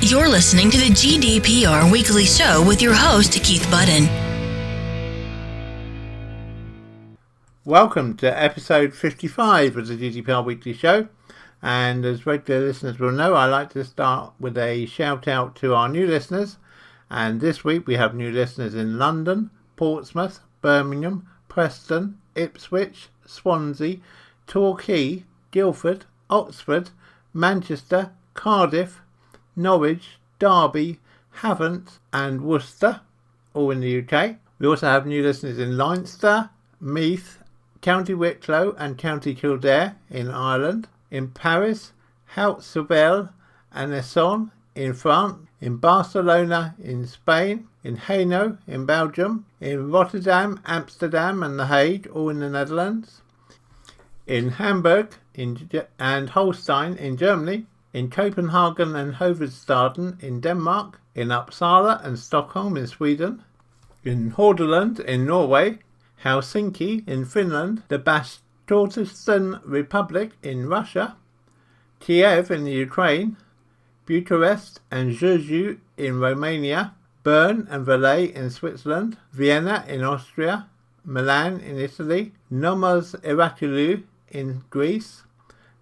You're listening to the GDPR Weekly Show with your host, Keith Budden. Welcome to episode 55 of the GDPR Weekly Show. And as regular listeners will know, I like to start with a shout out to our new listeners. And this week we have new listeners in London, Portsmouth, Birmingham, Preston, Ipswich, Swansea, Torquay, Guildford, Oxford, Manchester, Cardiff, Norwich, Derby, Havant and Worcester, all in the UK. We also have new listeners in Leinster, Meath, County Wicklow and County Kildare in Ireland, in Paris, Haute-Savel and Essonne in France, in Barcelona in Spain, in Hainaut in Belgium, in Rotterdam, Amsterdam and The Hague, all in the Netherlands, in Hamburg and Holstein in Germany, in Copenhagen and Hovedstaden in Denmark, in Uppsala and Stockholm in Sweden, in Hordaland in Norway, Helsinki in Finland, the Bashkortostan Republic in Russia, Kiev in the Ukraine, Bucharest and Giurgiu in Romania, Bern and Valais in Switzerland, Vienna in Austria, Milan in Italy, Nomos Irakoulou in Greece,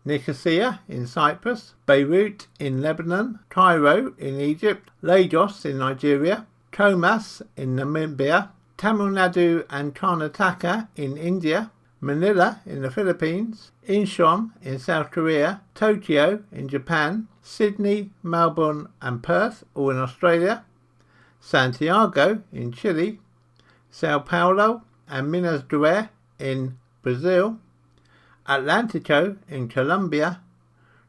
Nicosia in Cyprus, Beirut in Lebanon, Cairo in Egypt, Lagos in Nigeria, Comas in Namibia, Tamil Nadu and Karnataka in India, Manila in the Philippines, Incheon in South Korea, Tokyo in Japan, Sydney, Melbourne and Perth, all in Australia, Santiago in Chile, Sao Paulo and Minas Gerais in Brazil, Atlantico in Colombia,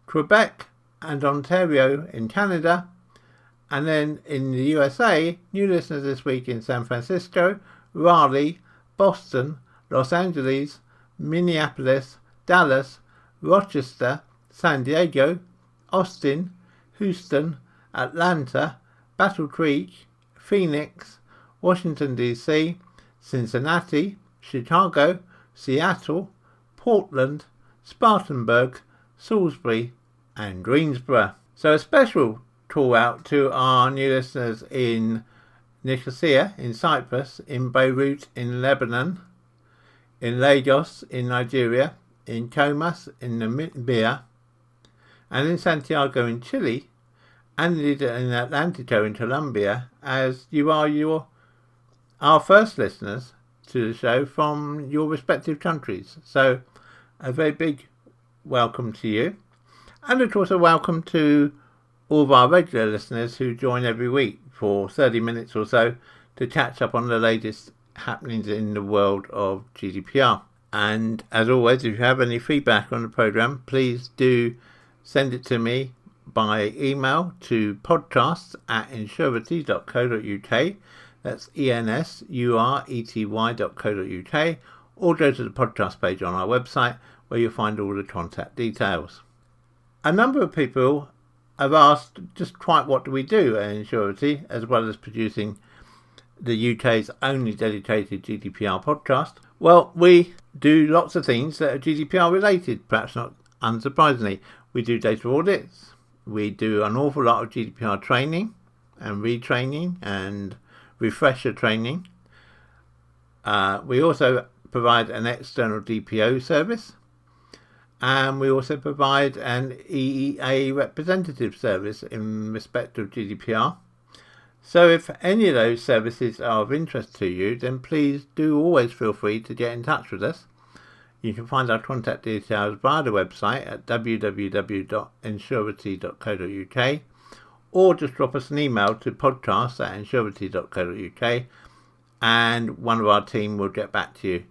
Quebec and Ontario in Canada, and then in the USA, new listeners this week in San Francisco, Raleigh, Boston, Los Angeles, Minneapolis, Dallas, Rochester, San Diego, Austin, Houston, Atlanta, Battle Creek, Phoenix, Washington DC, Cincinnati, Chicago, Seattle, Portland, Spartanburg, Salisbury and Greensboro. So a special call out to our new listeners in Nicosia in Cyprus, in Beirut in Lebanon, in Lagos in Nigeria, in Comas in Namibia, and in Santiago in Chile, and in Atlantico in Colombia, as you are our first listeners to the show from your respective countries. So a very big welcome to you, and of course a welcome to all of our regular listeners who join every week for 30 minutes or so to catch up on the latest happenings in the world of GDPR. And as always, if you have any feedback on the programme, please do send it to me by email to podcasts@insurety.co.uk. That's ENSURETY.co.uk, or go to the podcast page on our website where you'll find all the contact details. A number of people have asked just quite what do we do at Insurety, as well as producing the UK's only dedicated GDPR podcast. Well, we do lots of things that are GDPR related, perhaps not unsurprisingly. We do data audits, we do an awful lot of GDPR training and retraining and refresher training. We also provide an external DPO service, and we also provide an EEA representative service in respect of GDPR. So if any of those services are of interest to you, then please do always feel free to get in touch with us. You can find our contact details via the website at www.insurety.co.uk, or just drop us an email to podcast@insurety.co.uk, and one of our team will get back to you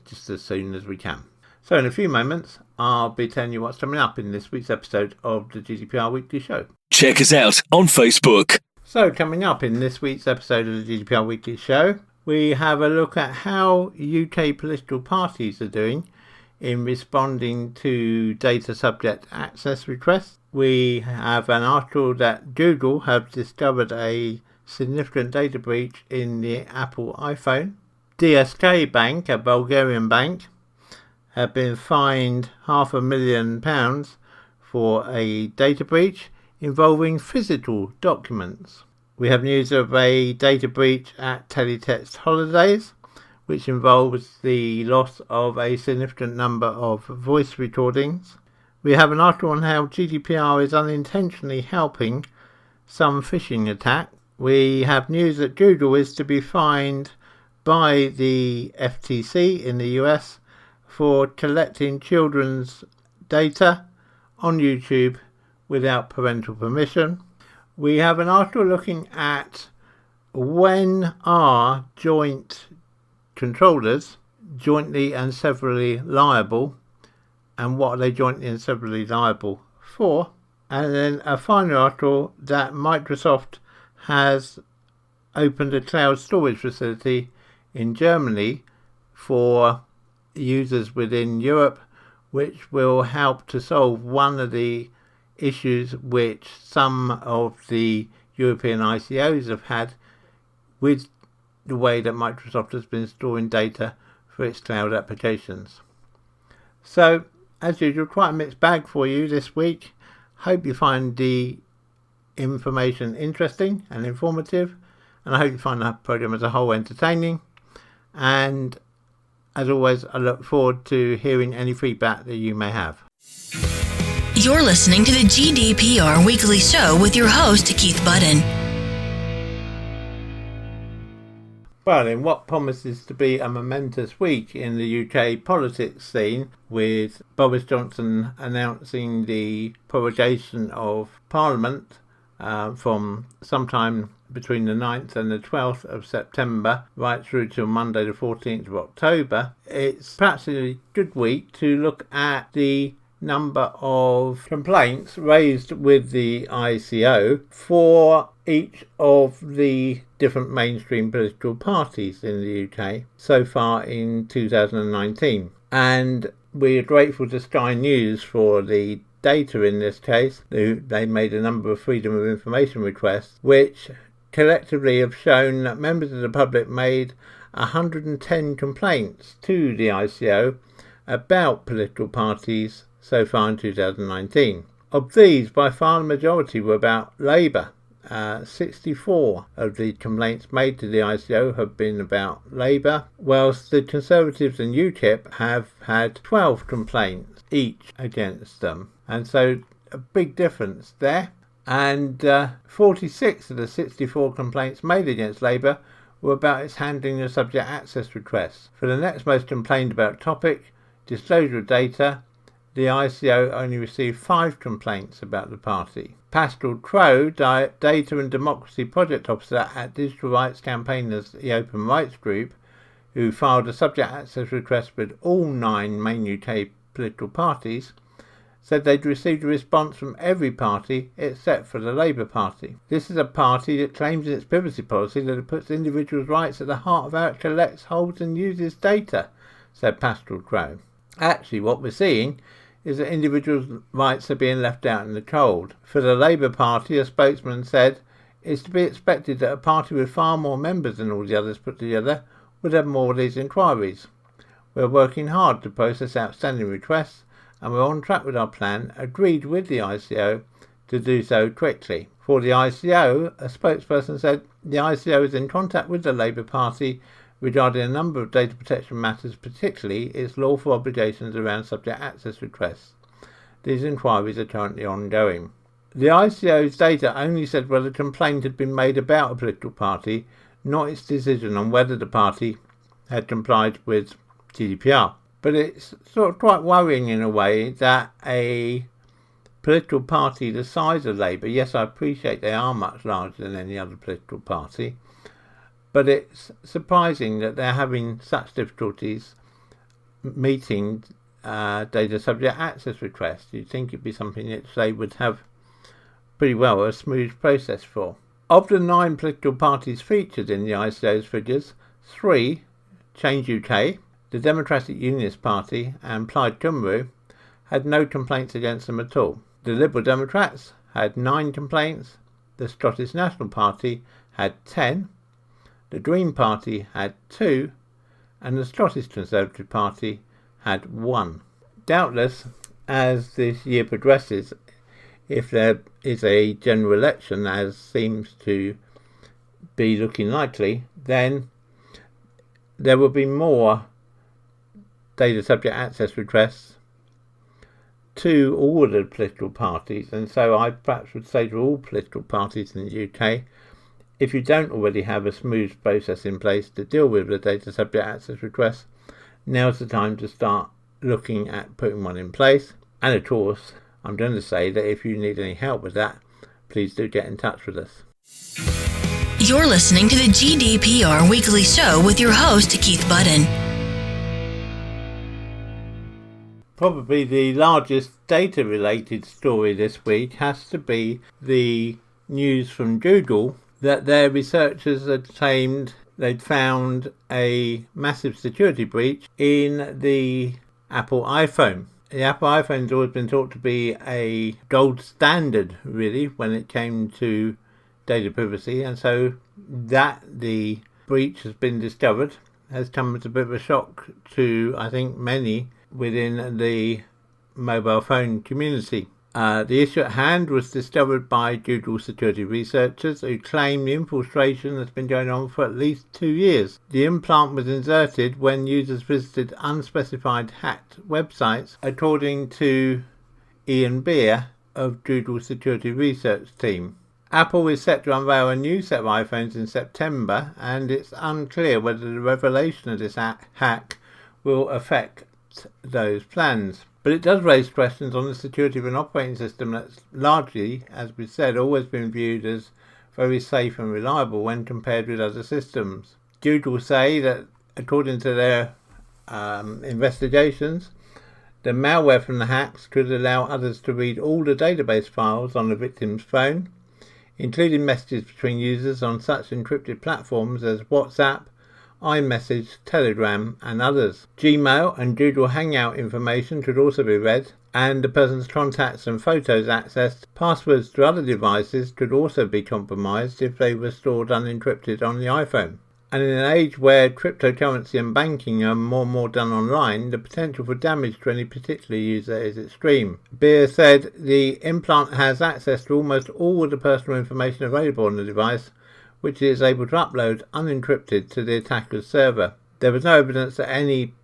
just as soon as we can. So in a few moments, I'll be telling you what's coming up in this week's episode of the GDPR Weekly Show. Check us out on Facebook. So coming up in this week's episode of the GDPR Weekly Show, we have a look at how UK political parties are doing in responding to data subject access requests. We have an article that Google have discovered a significant data breach in the Apple iPhone. DSK Bank, a Bulgarian bank, have been fined £500,000 for a data breach involving physical documents. We have news of a data breach at Teletext Holidays, which involves the loss of a significant number of voice recordings. We have an article on how GDPR is unintentionally helping some phishing attack. We have news that Google is to be fined by the FTC in the US for collecting children's data on YouTube without parental permission. We have an article looking at when are joint controllers jointly and severally liable, and what are they jointly and severally liable for. And then a final article that Microsoft has opened a cloud storage facility in Germany for users within Europe, which will help to solve one of the issues which some of the European ICOs have had with the way that Microsoft has been storing data for its cloud applications. So, as usual, quite a mixed bag for you this week. Hope you find the information interesting and informative, and I hope you find the program as a whole entertaining. And as always, I look forward to hearing any feedback that you may have. You're listening to the GDPR Weekly Show with your host, Keith Budden. Well, in what promises to be a momentous week in the UK politics scene, with Boris Johnson announcing the prorogation of Parliament from sometime between the 9th and the 12th of September right through till Monday the 14th of October, it's perhaps a good week to look at the number of complaints raised with the ICO for each of the different mainstream political parties in the UK so far in 2019. And we are grateful to Sky News for the data in this case. They made a number of Freedom of Information requests, which collectively have shown that members of the public made 110 complaints to the ICO about political parties so far in 2019. Of these, by far the majority were about Labour. 64 of the complaints made to the ICO have been about Labour, whilst the Conservatives and UKIP have had 12 complaints each against them. And so a big difference there. And 46 of the 64 complaints made against Labour were about its handling of subject access requests. For the next most complained about topic, disclosure of data, the ICO only received 5 complaints about the party. Pascal Crowe, Data and Democracy Project Officer at Digital Rights Campaigners, the Open Rights Group, who filed a subject access request with all 9 main UK political parties, said they'd received a response from every party except for the Labour Party. This is a party that claims in its privacy policy that it puts individuals' rights at the heart of how it collects, holds and uses data, said Pascal Crowe. Actually, what we're seeing is that individuals' rights are being left out in the cold. For the Labour Party, a spokesman said, it's to be expected that a party with far more members than all the others put together would have more of these inquiries. We're working hard to process outstanding requests, and we're on track with our plan, agreed with the ICO to do so quickly. For the ICO, a spokesperson said, the ICO is in contact with the Labour Party regarding a number of data protection matters, particularly its lawful obligations around subject access requests. These inquiries are currently ongoing. The ICO's data only said whether a complaint had been made about a political party, not its decision on whether the party had complied with GDPR. But it's sort of quite worrying in a way that a political party the size of Labour, yes, I appreciate they are much larger than any other political party, but it's surprising that they're having such difficulties meeting data subject access requests. You'd think it'd be something that they would have pretty well a smooth process for. Of the 9 political parties featured in the ICO's figures, 3, Change UK, the Democratic Unionist Party and Plaid Cymru, had no complaints against them at all. The Liberal Democrats had 9 complaints, the Scottish National Party had 10, the Green Party had 2, and the Scottish Conservative Party had 1. Doubtless, as this year progresses, if there is a general election, as seems to be looking likely, then there will be more data subject access requests to all of the political parties. And so I perhaps would say to all political parties in the UK, if you don't already have a smooth process in place to deal with the data subject access requests, now's the time to start looking at putting one in place. And of course, I'm going to say that if you need any help with that, please do get in touch with us. You're listening to the GDPR Weekly Show with your host, Keith Budden. Probably the largest data-related story this week has to be the news from Google that their researchers had claimed they'd found a massive security breach in the Apple iPhone. The Apple iPhone's always been thought to be a gold standard, really, when it came to data privacy, and so that the breach has been discovered has come as a bit of a shock to, I think, many within the mobile phone community. The issue at hand was discovered by Google security researchers who claim the infiltration has been going on for at least 2 years. The implant was inserted when users visited unspecified hacked websites, according to Ian Beer of Google's security research team. Apple is set to unveil a new set of iPhones in September, and it's unclear whether the revelation of this hack will affect those plans. But it does raise questions on the security of an operating system that's largely, as we said, always been viewed as very safe and reliable when compared with other systems. Google say that, according to their investigations, the malware from the hacks could allow others to read all the database files on the victim's phone, including messages between users on such encrypted platforms as WhatsApp, iMessage, Telegram and others. Gmail and Google Hangout information could also be read, and the person's contacts and photos accessed. Passwords to other devices could also be compromised if they were stored unencrypted on the iPhone. And in an age where cryptocurrency and banking are more and more done online, the potential for damage to any particular user is extreme. Beer said the implant has access to almost all of the personal information available on the device, which it is able to upload unencrypted to the attacker's server. There was no evidence that any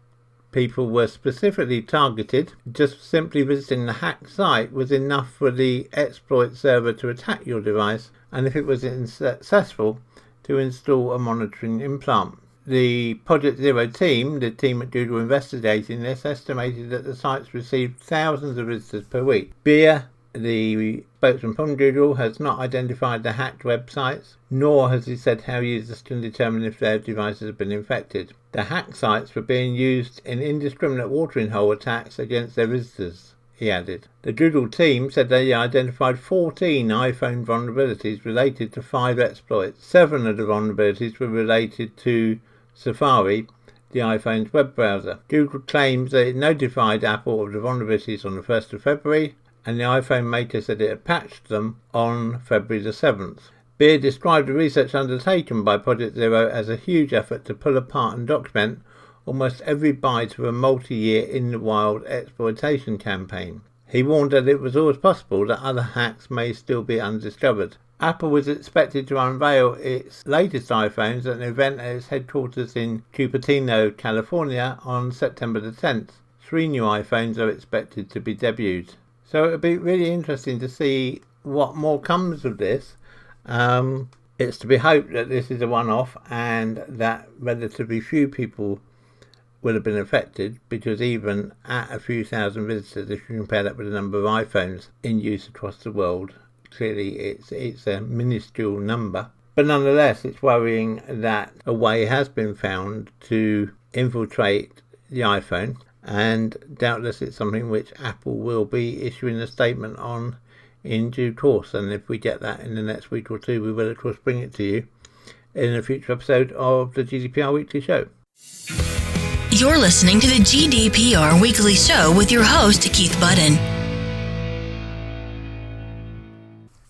people were specifically targeted. Just simply visiting the hacked site was enough for the exploit server to attack your device, and if it was successful, to install a monitoring implant. The Project Zero team, the team at Google investigating this, estimated that the sites received thousands of visitors per week. Beer, the spokesman from Google, has not identified the hacked websites, nor has he said how users can determine if their devices have been infected. The hacked sites were being used in indiscriminate watering hole attacks against their visitors, he added. The Google team said they identified 14 iPhone vulnerabilities related to 5 exploits. 7 of the vulnerabilities were related to Safari, the iPhone's web browser. Google claims that it notified Apple of the vulnerabilities on the 1st of February, and the iPhone maker said it had patched them on February the 7th. Beer described the research undertaken by Project Zero as a huge effort to pull apart and document almost every bite of a multi-year in-the-wild exploitation campaign. He warned that it was always possible that other hacks may still be undiscovered. Apple was expected to unveil its latest iPhones at an event at its headquarters in Cupertino, California on September the 10th. 3 new iPhones are expected to be debuted. So it'll be really interesting to see what more comes of this. It's to be hoped that this is a one-off and that relatively few people will have been affected, because even at a few thousand visitors, if you compare that with the number of iPhones in use across the world, clearly it's a minuscule number. But nonetheless, it's worrying that a way has been found to infiltrate the iPhone, and doubtless it's something which Apple will be issuing a statement on in due course, and if we get that in the next week or two, we will of course bring it to you in a future episode of the GDPR Weekly Show. You're listening to the GDPR Weekly Show with your host, Keith Budden.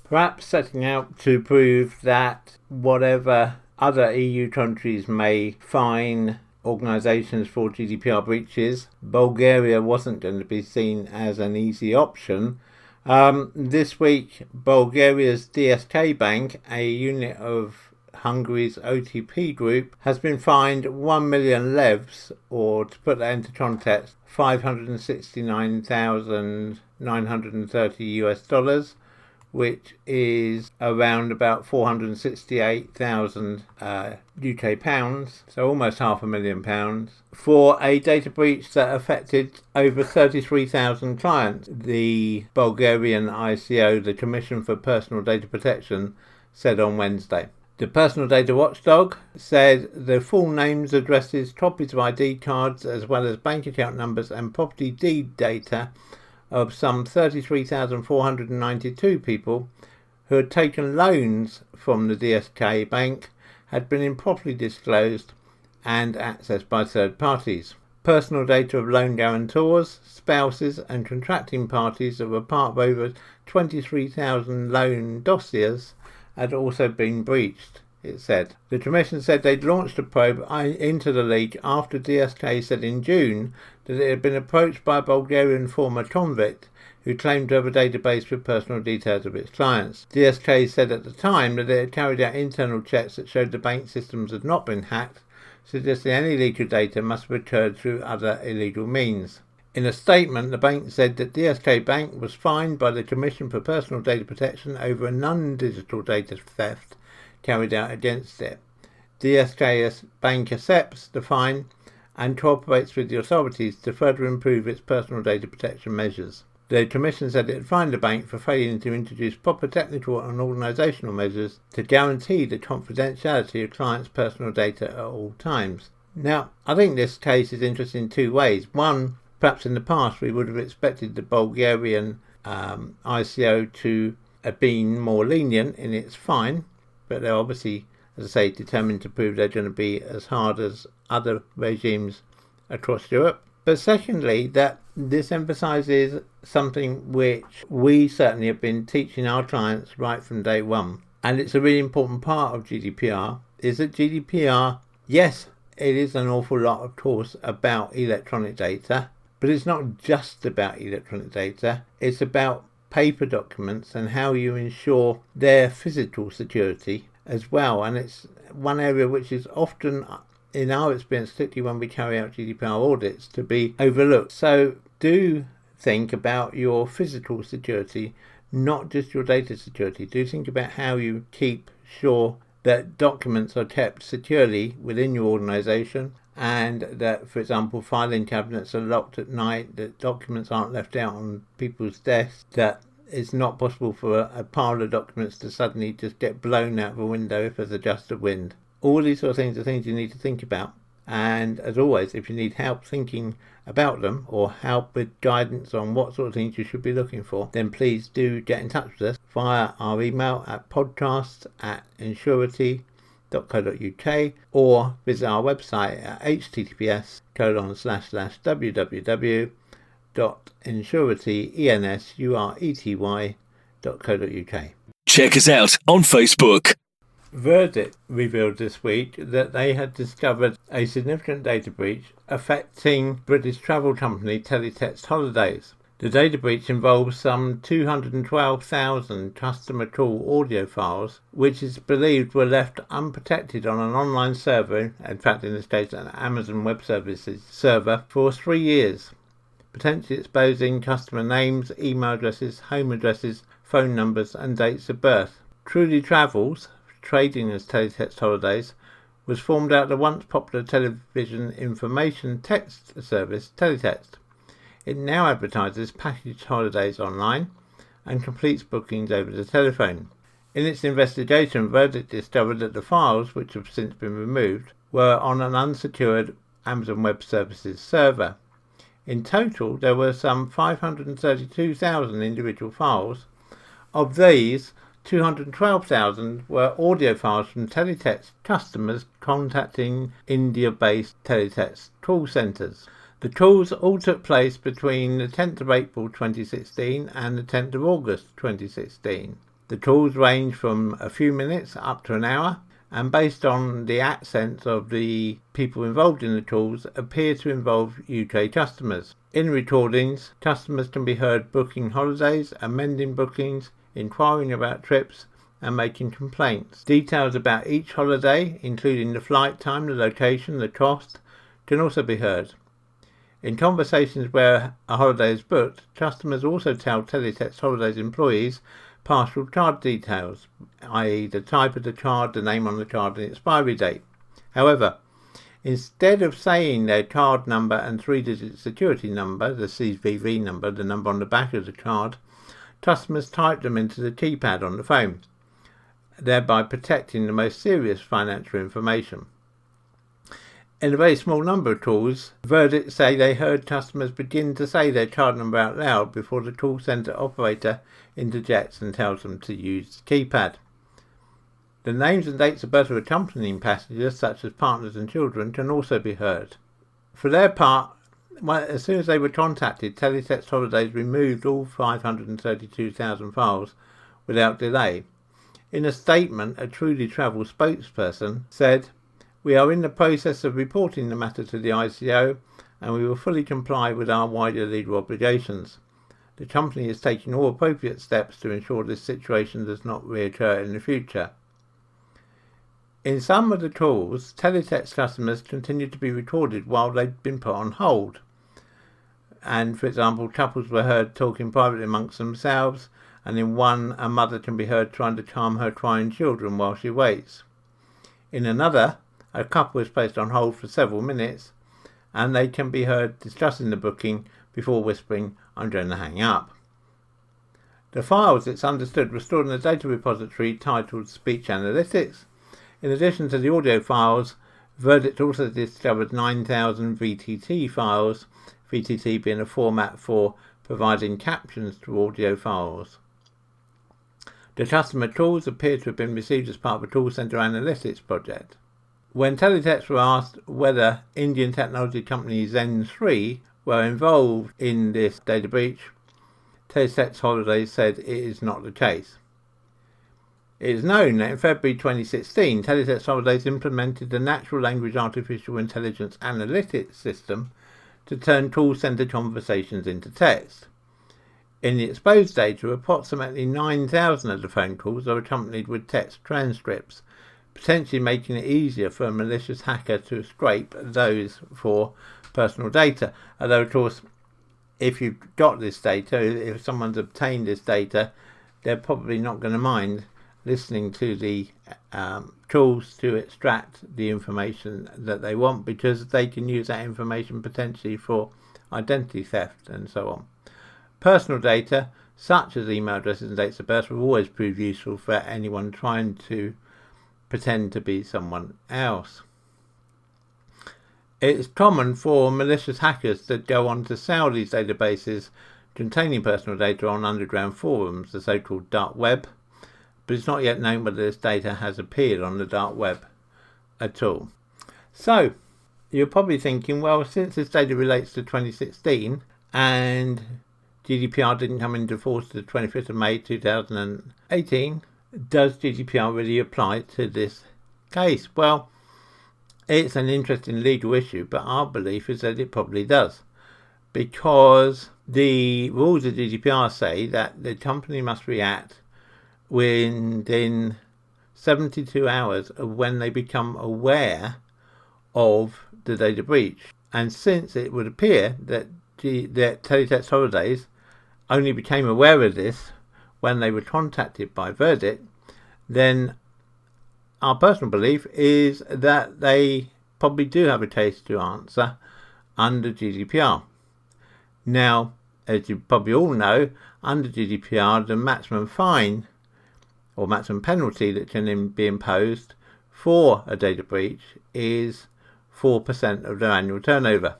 Perhaps setting out to prove that whatever other EU countries may fine organisations for GDPR breaches, Bulgaria wasn't going to be seen as an easy option This week, Bulgaria's DSK Bank, a unit of Hungary's OTP group, has been fined 1 million levs, or to put that into context, $569,930, which is around about 468,000 UK pounds, so almost £500,000, for a data breach that affected over 33,000 clients. The Bulgarian ICO, the Commission for Personal Data Protection, said on Wednesday. The personal data watchdog said the full names, addresses, copies of ID cards, as well as bank account numbers and property deed data of some 33,492 people who had taken loans from the DSK Bank had been improperly disclosed and accessed by third parties. Personal data of loan guarantors, spouses and contracting parties that were part of over 23,000 loan dossiers had also been breached, it said. The Commission said they'd launched a probe into the leak after DSK said in June that it had been approached by a Bulgarian former convict who claimed to have a database with personal details of its clients. DSK said at the time that it had carried out internal checks that showed the bank systems had not been hacked, suggesting any leak of data must have occurred through other illegal means. In a statement, the bank said that DSK Bank was fined by the Commission for Personal Data Protection over a non-digital data theft carried out against it. DSK Bank accepts the fine and cooperates with the authorities to further improve its personal data protection measures. The Commission said it had fined the bank for failing to introduce proper technical and organisational measures to guarantee the confidentiality of clients' personal data at all times. Now, I think this case is interesting in two ways. One, perhaps in the past we would have expected the Bulgarian ICO to have been more lenient in its fine, but they're obviously, as I say, determined to prove they're going to be as hard as other regimes across Europe. But secondly, that this emphasises something which we certainly have been teaching our clients right from day one, and it's a really important part of GDPR, is that GDPR, yes, it is an awful lot, of course, about electronic data, but it's not just about electronic data, it's about paper documents and how you ensure their physical security as well. And it's one area which is often, in our experience, particularly when we carry out GDPR audits, to be overlooked. So do think about your physical security, not just your data security. Do think about how you keep sure that documents are kept securely within your organisation, and that, for example, filing cabinets are locked at night, that documents aren't left out on people's desks, that it's not possible for a pile of documents to suddenly just get blown out of a window if there's a gust of wind. All these sort of things are things you need to think about. And as always, if you need help thinking about them, or help with guidance on what sort of things you should be looking for, then please do get in touch with us via our email at podcasts@insurity.co.uk, or visit our website at https://www.insurity.co.uk. Check us out on Facebook. Verdict revealed this week that they had discovered a significant data breach affecting British travel company Teletext Holidays. The data breach involves some 212,000 customer call audio files, which is believed were left unprotected on an online server, in fact in this case an Amazon Web Services server, for 3 years, potentially exposing customer names, email addresses, home addresses, phone numbers and dates of birth. Truly Travels, trading as Teletext Holidays, was formed out of the once popular television information text service Teletext. It now advertises package holidays online and completes bookings over the telephone. In its investigation, Verdict discovered that the files, which have since been removed, were on an unsecured Amazon Web Services server. In total, there were some 532,000 individual files. Of these, 212,000 were audio files from Teletext customers contacting India-based Teletext call centres. The calls all took place between the 10th of April 2016 and the 10th of August 2016. The calls range from a few minutes up to an hour, and based on the accents of the people involved in the calls, appear to involve UK customers. In recordings, customers can be heard booking holidays, amending bookings, inquiring about trips, and making complaints. Details about each holiday, including the flight time, the location, the cost, can also be heard. In conversations where a holiday is booked, customers also tell Teletext Holidays employees partial card details, i.e. the type of the card, the name on the card and the expiry date. However, instead of saying their card number and 3-digit security number, the CVV number, the number on the back of the card, customers type them into the keypad on the phone, thereby protecting the most serious financial information. In a very small number of calls, verdicts say they heard customers begin to say their card number out loud before the call centre operator interjects and tells them to use the keypad. The names and dates of birth of accompanying passengers, such as partners and children, can also be heard. For their part, as soon as they were contacted, Teletext Holidays removed all 532,000 files without delay. In a statement, a Truly Travel spokesperson said, "We are in the process of reporting the matter to the ICO, and we will fully comply with our wider legal obligations. The company is taking all appropriate steps to ensure this situation does not reoccur in the future." In some of the calls, Teletext customers continued to be recorded while they'd been put on hold. And, for example, couples were heard talking privately amongst themselves, and in one, a mother can be heard trying to calm her crying children while she waits. In another, a couple is placed on hold for several minutes, and they can be heard discussing the booking before whispering, "I'm going to hang up." The files, it's understood, were stored in a data repository titled Speech Analytics. In addition to the audio files, Verdict also discovered 9,000 VTT files, VTT being a format for providing captions to audio files. The customer calls appear to have been received as part of a call centre analytics project. When Teletext were asked whether Indian technology company Zen3 were involved in this data breach, Teletext Holidays said it is not the case. It is known that in February 2016, Teletext Holidays implemented the natural language artificial intelligence analytics system to turn call centre conversations into text. In the exposed data, approximately 9,000 of the phone calls are accompanied with text transcripts, potentially making it easier for a malicious hacker to scrape those for personal data. Although, of course, if you've got this data, if someone's obtained this data, they're probably not going to mind listening to the calls to extract the information that they want, because they can use that information potentially for identity theft and so on. Personal data, such as email addresses and dates of birth, will always prove useful for anyone trying to pretend to be someone else. It's common for malicious hackers to go on to sell these databases containing personal data on underground forums, the so-called dark web, but it's not yet known whether this data has appeared on the dark web at all. So, you're probably thinking, well, since this data relates to 2016 and GDPR didn't come into force to the 25th of May 2018, does GDPR really apply to this case? Well, it's an interesting legal issue, but our belief is that it probably does, because the rules of GDPR say that the company must react within 72 hours of when they become aware of the data breach. And since it would appear that Teletext Holidays only became aware of this when they were contacted by Verdict, then our personal belief is that they probably do have a case to answer under GDPR. Now, as you probably all know, under GDPR, the maximum fine or maximum penalty that can be imposed for a data breach is 4% of their annual turnover.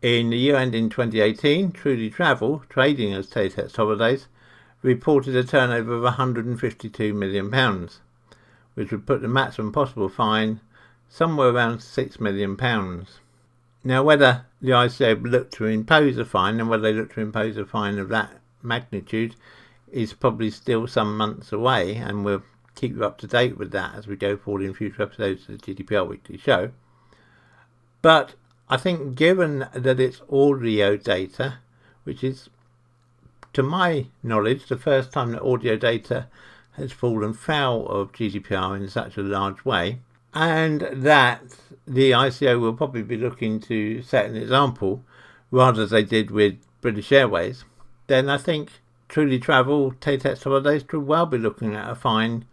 In the year ending 2018, Truly Travel, trading as Teletext Holidays, reported a turnover of £152 million, which would put the maximum possible fine somewhere around £6 million. Now, whether the ICO look to impose a fine, and whether they look to impose a fine of that magnitude, is probably still some months away, and we'll keep you up to date with that as we go forward in future episodes of the GDPR Weekly Show. But I think given that it's audio data, which is, to my knowledge, the first time that audio data has fallen foul of GDPR in such a large way, and that the ICO will probably be looking to set an example, rather as they did with British Airways, then I think Truly Travel, Teletext Holidays could well be looking at a fine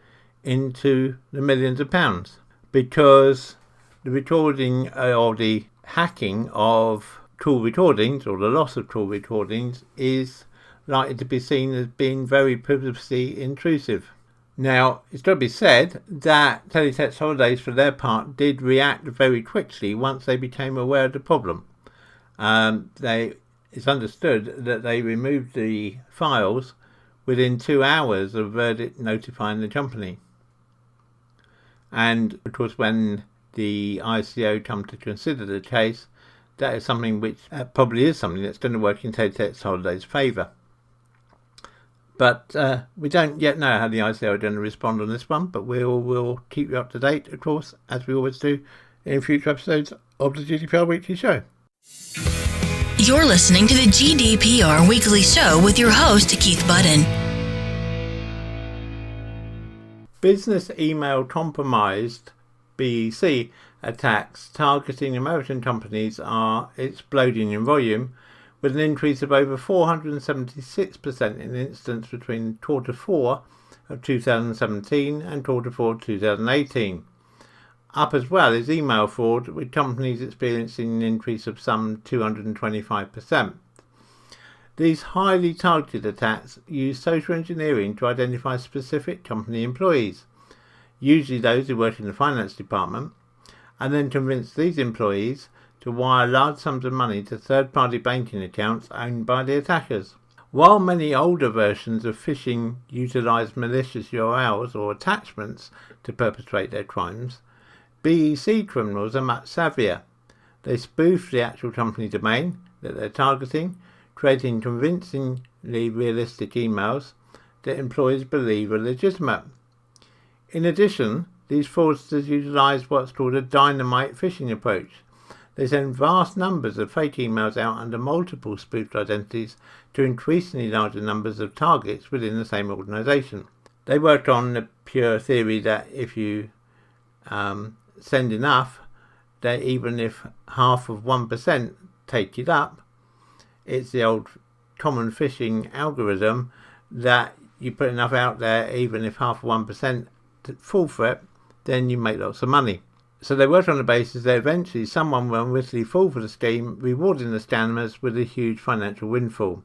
into the millions of pounds, because the recording or the hacking of call recordings, or the loss of call recordings, is likely to be seen as being very privacy intrusive. Now, it's got to be said that Teletext Holidays, for their part, did react very quickly once they became aware of the problem. It's understood that they removed the files within 2 hours of verdict notifying the company. And of course, when the ICO come to consider the case, that is something which probably is something that's going to work in Teletext Holidays' favour. But we don't yet know how the ICO are going to respond on this one, but we'll keep you up to date, of course, as we always do in future episodes of the GDPR Weekly Show. You're listening to the GDPR Weekly Show with your host, Keith Budden. Business email compromised BEC attacks targeting American companies are exploding in volume, with an increase of over 476% in incidents between Q4 of 2017 and Q4 2018. Up as well is email fraud, with companies experiencing an increase of some 225%. These highly targeted attacks use social engineering to identify specific company employees, usually those who work in the finance department, and then convince these employees to wire large sums of money to third-party banking accounts owned by the attackers. While many older versions of phishing utilise malicious URLs or attachments to perpetrate their crimes, BEC criminals are much savvier. They spoof the actual company domain that they're targeting, creating convincingly realistic emails that employees believe are legitimate. In addition, these fraudsters utilise what's called a dynamite phishing approach. They send vast numbers of fake emails out under multiple spoofed identities to increasingly larger numbers of targets within the same organisation. They work on the pure theory that if you send enough, that even if half of 1% take it up, it's the old common phishing algorithm that you put enough out there, even if half of 1% fall for it, then you make lots of money. So they work on the basis that eventually someone will unwittingly fall for the scheme, rewarding the scammers with a huge financial windfall.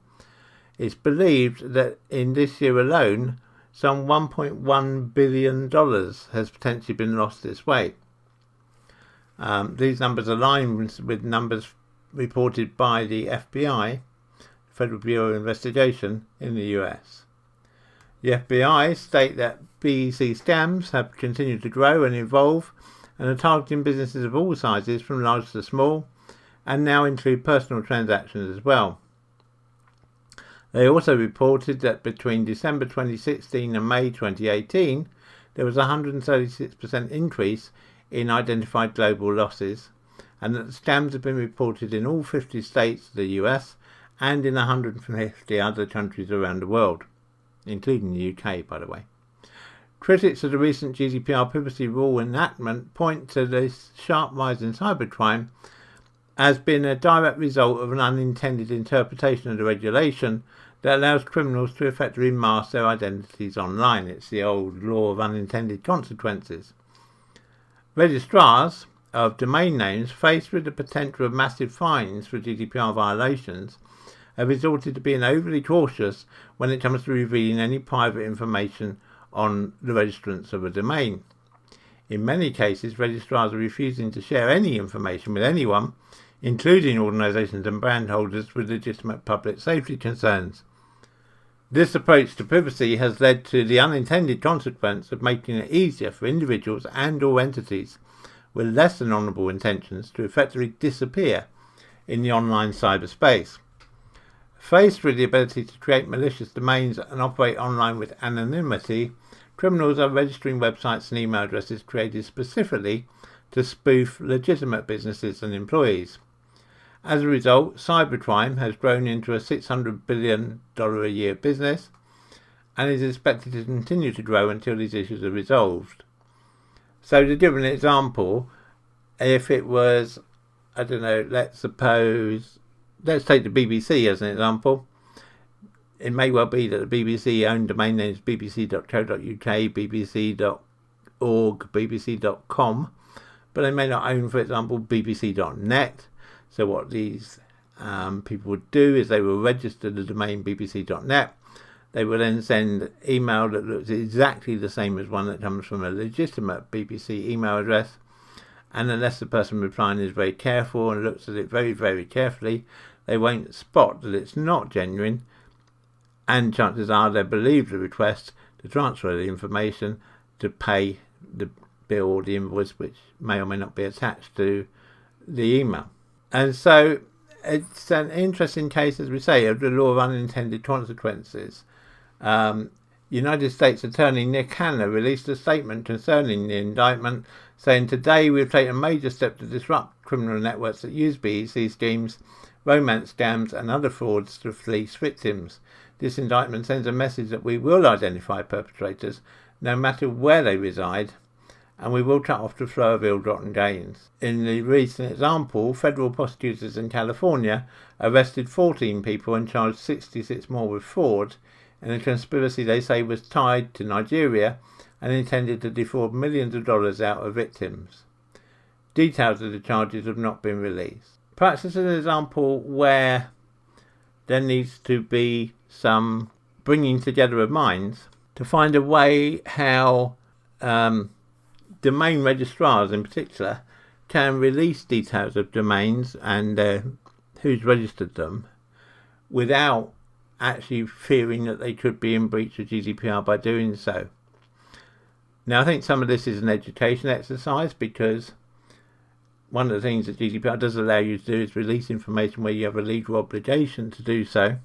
It's believed that in this year alone, some $1.1 billion has potentially been lost this way. These numbers align with numbers reported by the FBI, Federal Bureau of Investigation, in the US. The FBI state that BEC scams have continued to grow and evolve, and are targeting businesses of all sizes, from large to small, and now include personal transactions as well. They also reported that between December 2016 and May 2018, there was a 136% increase in identified global losses, and that the scams have been reported in all 50 states of the US and in 150 other countries around the world, including the UK, by the way. Critics of the recent GDPR privacy rule enactment point to this sharp rise in cybercrime as being a direct result of an unintended interpretation of the regulation that allows criminals to effectively mask their identities online. It's the old law of unintended consequences. Registrars of domain names, faced with the potential of massive fines for GDPR violations, have resorted to being overly cautious when it comes to revealing any private information on the registrants of a domain. In many cases, registrars are refusing to share any information with anyone, including organisations and brand holders with legitimate public safety concerns. This approach to privacy has led to the unintended consequence of making it easier for individuals and or entities with less than honourable intentions to effectively disappear in the online cyberspace. Faced with the ability to create malicious domains and operate online with anonymity, criminals are registering websites and email addresses created specifically to spoof legitimate businesses and employees. As a result, cybercrime has grown into a $600 billion a year business and is expected to continue to grow until these issues are resolved. So to give an example, if it was, I don't know, let's take the BBC as an example. It may well be that the BBC owned domain names bbc.co.uk, bbc.org, bbc.com, but they may not own, for example, bbc.net. So what these people would do is they will register the domain bbc.net. They will then send email that looks exactly the same as one that comes from a legitimate BBC email address. And unless the person replying is very careful and looks at it very, very carefully, they won't spot that it's not genuine. And chances are they'll believe the request to transfer the information to pay the bill or the invoice, which may or may not be attached to the email. And so it's an interesting case, as we say, of the law of unintended consequences. United States Attorney Nick Hanna released a statement concerning the indictment, saying, "Today we've taken a major step to disrupt criminal networks that use BEC schemes, romance scams and other frauds to fleece victims. This indictment sends a message that we will identify perpetrators, no matter where they reside, and we will cut off the flow of ill-gotten gains." In the recent example, federal prosecutors in California arrested 14 people and charged 66 more with fraud in a conspiracy they say was tied to Nigeria and intended to defraud millions of dollars out of victims. Details of the charges have not been released. Perhaps this is an example where there needs to be some bringing together of minds to find a way how domain registrars in particular can release details of domains and who's registered them without actually fearing that they could be in breach of GDPR by doing so. Now, I think some of this is an education exercise, because one of the things that GDPR does allow you to do is release information where you have a legal obligation to do so.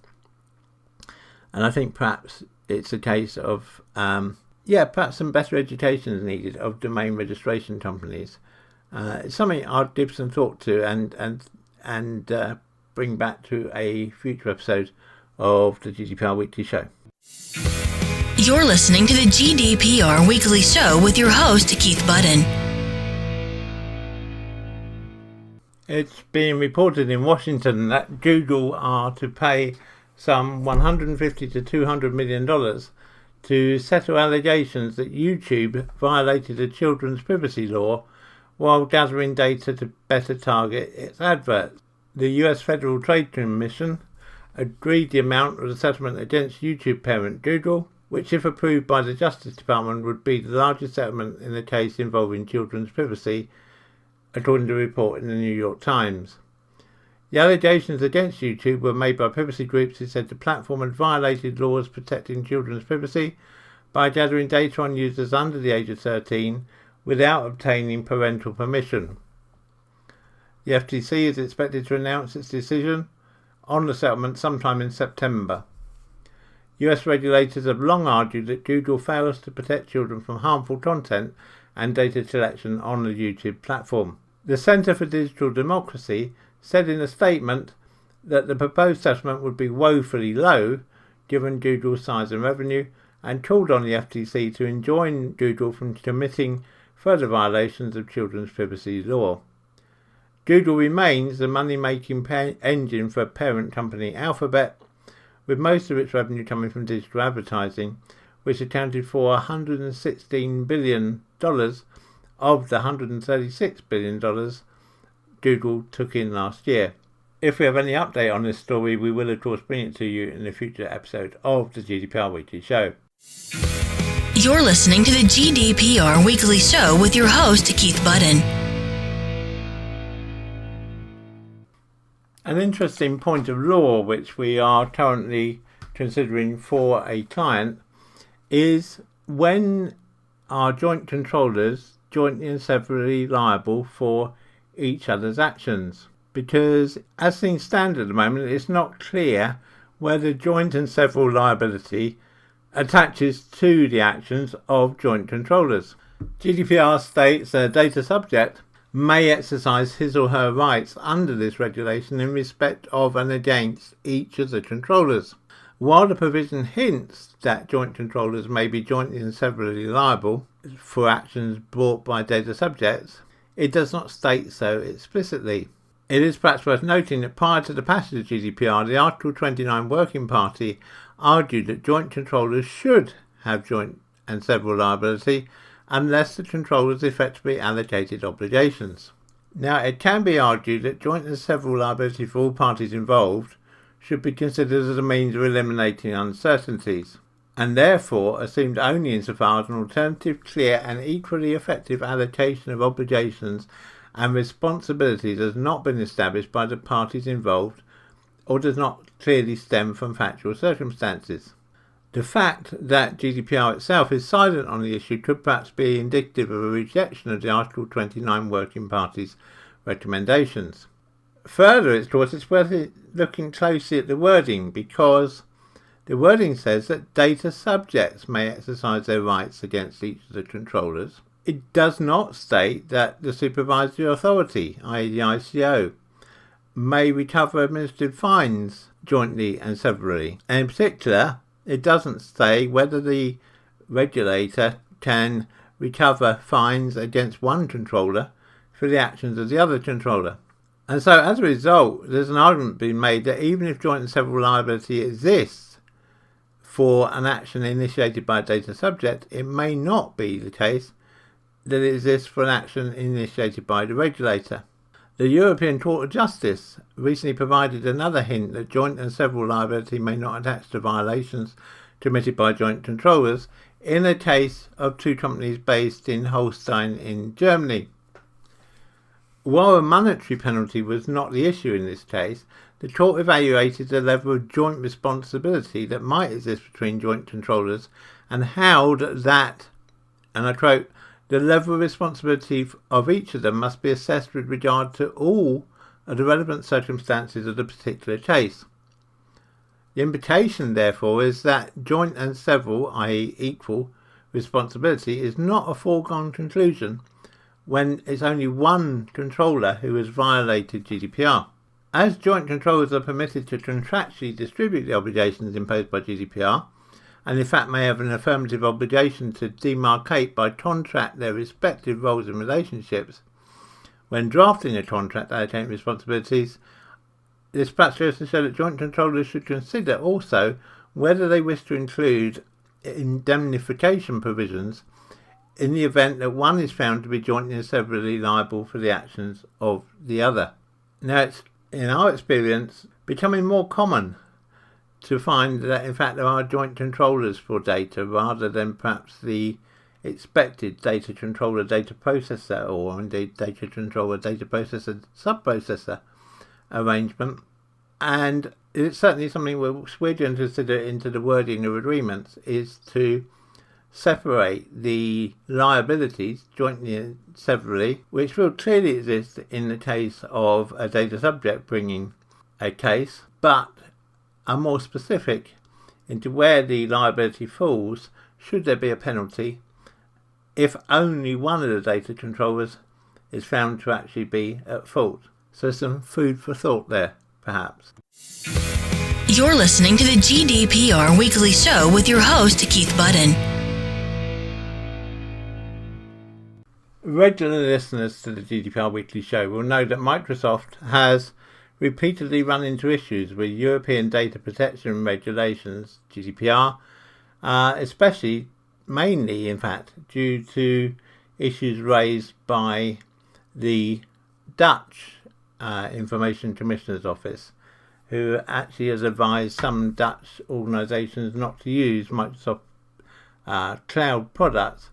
And I think perhaps it's a case of, perhaps some better education is needed of domain registration companies. It's something I'll give some thought to and bring back to a future episode of the GDPR Weekly Show. You're listening to the GDPR Weekly Show with your host, Keith Budden. It's being reported in Washington that Google are to pay some $150 to $200 million to settle allegations that YouTube violated a children's privacy law while gathering data to better target its adverts. The US Federal Trade Commission agreed the amount of the settlement against YouTube parent Google, which, if approved by the Justice Department, would be the largest settlement in a case involving children's privacy, according to a report in the New York Times. The allegations against YouTube were made by privacy groups who said the platform had violated laws protecting children's privacy by gathering data on users under the age of 13 without obtaining parental permission. The FTC is expected to announce its decision on the settlement sometime in September. US regulators have long argued that Google fails to protect children from harmful content and data collection on the YouTube platform. The Center for Digital Democracy said in a statement that the proposed settlement would be woefully low given Google's size and revenue, and called on the FTC to enjoin Google from committing further violations of children's privacy law. Google remains the money-making engine for parent company Alphabet, with most of its revenue coming from digital advertising, which accounted for $116 billion of the $136 billion Google took in last year. If we have any update on this story, we will of course bring it to you in a future episode of the GDPR Weekly Show. You're listening to the GDPR Weekly Show with your host, Keith Budden. An interesting point of law which we are currently considering for a client is when our joint controllers jointly and severally liable for each other's actions. Because as things stand at the moment, it's not clear whether joint and several liability attaches to the actions of joint controllers. GDPR states a data subject may exercise his or her rights under this regulation in respect of and against each of the controllers. While the provision hints that joint controllers may be jointly and severally liable for actions brought by data subjects, it does not state so explicitly. It is perhaps worth noting that prior to the passage of GDPR, the Article 29 Working Party argued that joint controllers should have joint and several liability unless the controllers effectively allocated obligations. Now, it can be argued that joint and several liability for all parties involved should be considered as a means of eliminating uncertainties, and therefore assumed only insofar as an alternative, clear and equally effective allocation of obligations and responsibilities has not been established by the parties involved or does not clearly stem from factual circumstances. The fact that GDPR itself is silent on the issue could perhaps be indicative of a rejection of the Article 29 Working Party's recommendations. Further, of course, it's worth looking closely at the wording, because the wording says that data subjects may exercise their rights against each of the controllers. It does not state that the supervisory authority, i.e. the ICO, may recover administrative fines jointly and severally. And in particular, it doesn't say whether the regulator can recover fines against one controller for the actions of the other controller. And so, as a result, there's an argument being made that even if joint and several liability exists for an action initiated by a data subject, it may not be the case that it exists for an action initiated by the regulator. The European Court of Justice recently provided another hint that joint and several liability may not attach to violations committed by joint controllers in a case of two companies based in Holstein in Germany. While a monetary penalty was not the issue in this case, the court evaluated the level of joint responsibility that might exist between joint controllers and held that, and I quote, the level of responsibility of each of them must be assessed with regard to all of the relevant circumstances of the particular case. The implication, therefore, is that joint and several, i.e. equal, responsibility is not a foregone conclusion when it's only one controller who has violated GDPR. As joint controllers are permitted to contractually distribute the obligations imposed by GDPR, and in fact may have an affirmative obligation to demarcate by contract their respective roles and relationships, when drafting a contract allocating responsibilities, this perhaps goes to show that joint controllers should consider also whether they wish to include indemnification provisions in the event that one is found to be jointly and severally liable for the actions of the other. Now, it's, in our experience, becoming more common to find that in fact there are joint controllers for data rather than perhaps the expected data controller data processor, or indeed data controller data processor subprocessor arrangement. And it's certainly something we're going to consider into the wording of agreements, is to separate the liabilities jointly and severally, which will clearly exist in the case of a data subject bringing a case, but are more specific into where the liability falls should there be a penalty if only one of the data controllers is found to actually be at fault. So some food for thought there, perhaps. You're listening to the GDPR Weekly Show with your host, Keith Budden. Regular listeners to the GDPR Weekly Show will know that Microsoft has repeatedly run into issues with European data protection regulations, GDPR, especially, mainly in fact, due to issues raised by the Dutch Information Commissioner's Office, who actually has advised some Dutch organisations not to use Microsoft cloud products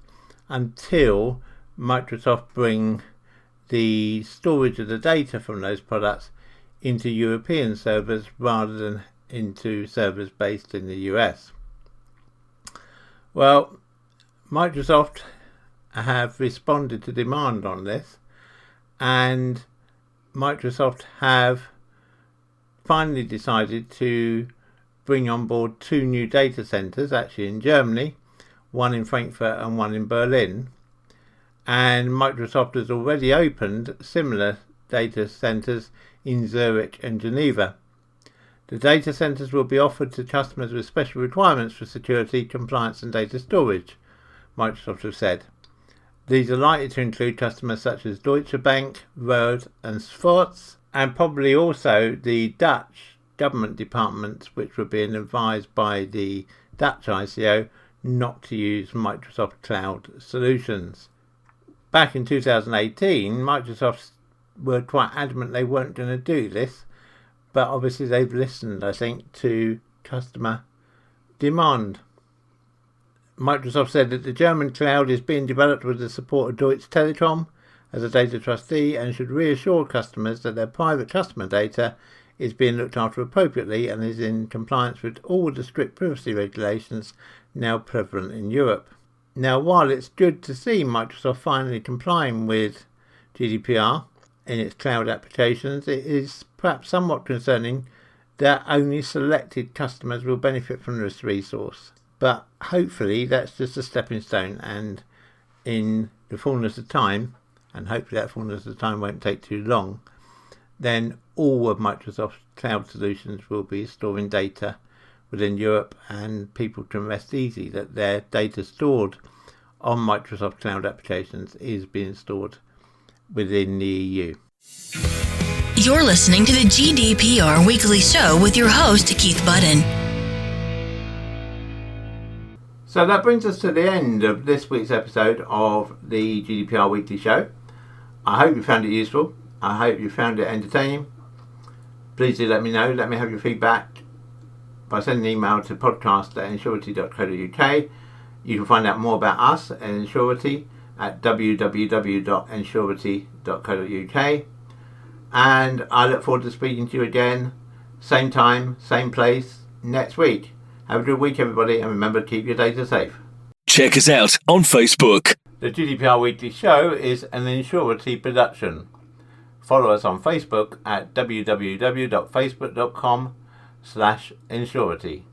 until Microsoft bring the storage of the data from those products into European servers rather than into servers based in the US. Well, Microsoft have responded to demand on this, and Microsoft have finally decided to bring on board 2 new data centres, actually in Germany, one in Frankfurt and one in Berlin. And Microsoft has already opened similar data centres in Zurich and Geneva. The data centres will be offered to customers with special requirements for security, compliance and data storage, Microsoft have said. These are likely to include customers such as Deutsche Bank, Road and Sforz, and probably also the Dutch government departments, which were being advised by the Dutch ICO not to use Microsoft Cloud solutions. Back in 2018, Microsoft were quite adamant they weren't going to do this, but obviously they've listened, I think, to customer demand. Microsoft said that the German cloud is being developed with the support of Deutsche Telekom as a data trustee and should reassure customers that their private customer data is being looked after appropriately and is in compliance with all the strict privacy regulations now prevalent in Europe. Now, while it's good to see Microsoft finally complying with GDPR in its cloud applications, it is perhaps somewhat concerning that only selected customers will benefit from this resource. But hopefully that's just a stepping stone, and in the fullness of time, and hopefully that fullness of time won't take too long, then all of Microsoft's cloud solutions will be storing data within Europe, and people can rest easy that their data stored on Microsoft cloud applications is being stored within the EU. You're listening to the GDPR Weekly Show with your host, Keith Budden. So that brings us to the end of this week's episode of the GDPR Weekly Show. I hope you found it useful. I hope you found it entertaining. Please do let me know. Let me have your feedback by sending an email to podcast@insurity.co.uk. You can find out more about us at Insurity at www.insurity.co.uk. And I look forward to speaking to you again, same time, same place, next week. Have a good week, everybody, and remember to keep your data safe. Check us out on Facebook. The GDPR Weekly Show is an Insurity production. Follow us on Facebook at www.facebook.com/Insurity.